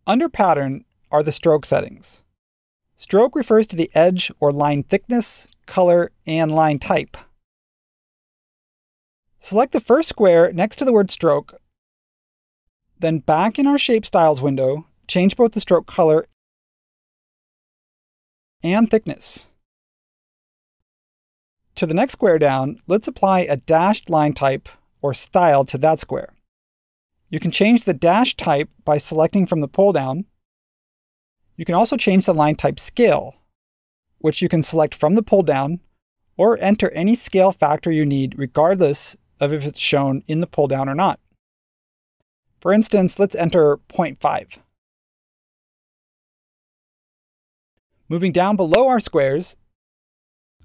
Under Pattern are the stroke settings. Stroke refers to the edge or line thickness, color, and line type. Select the first square next to the word stroke. Then back in our Shape Styles window, change both the stroke color and thickness. To the next square down, let's apply a dashed line type or style to that square. You can change the dash type by selecting from the pull-down. You can also change the line type scale, which you can select from the pull-down or enter any scale factor you need regardless of if it's shown in the pull-down or not. For instance, let's enter 0.5. Moving down below our squares,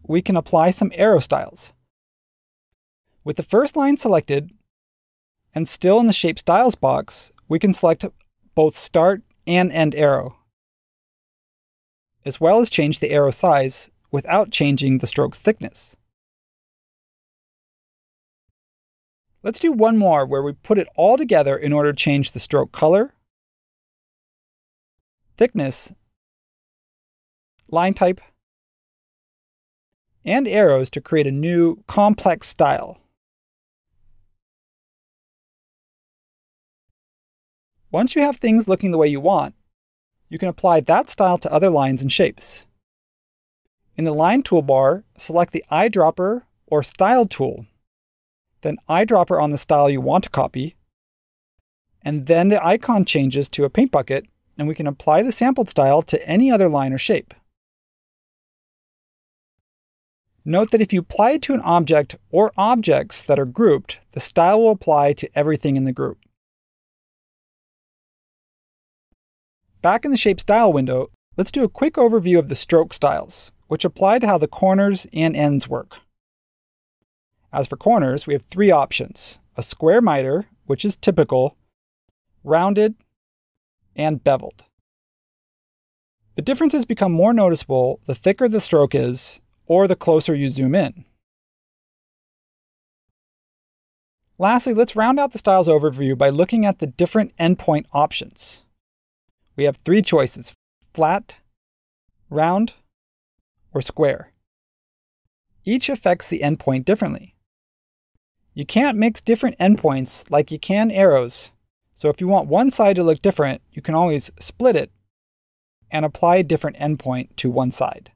we can apply some arrow styles. With the first line selected, and still in the Shape Styles box, we can select both Start and End Arrow, as well as change the arrow size without changing the stroke's thickness. Let's do one more where we put it all together in order to change the stroke color, thickness, line type, and arrows to create a new complex style. Once you have things looking the way you want, you can apply that style to other lines and shapes. In the Line toolbar, select the eyedropper or Style tool, then eyedropper on the style you want to copy, and then the icon changes to a paint bucket, and we can apply the sampled style to any other line or shape. Note that if you apply it to an object or objects that are grouped, the style will apply to everything in the group. Back in the Shape Style window, let's do a quick overview of the stroke styles, which apply to how the corners and ends work. As for corners, we have three options: a square miter, which is typical, rounded, and beveled. The differences become more noticeable the thicker the stroke is, or the closer you zoom in. Lastly, let's round out the styles overview by looking at the different endpoint options. We have three choices: flat, round, or square. Each affects the endpoint differently. You can't mix different endpoints like you can arrows, so if you want one side to look different, you can always split it and apply a different endpoint to one side.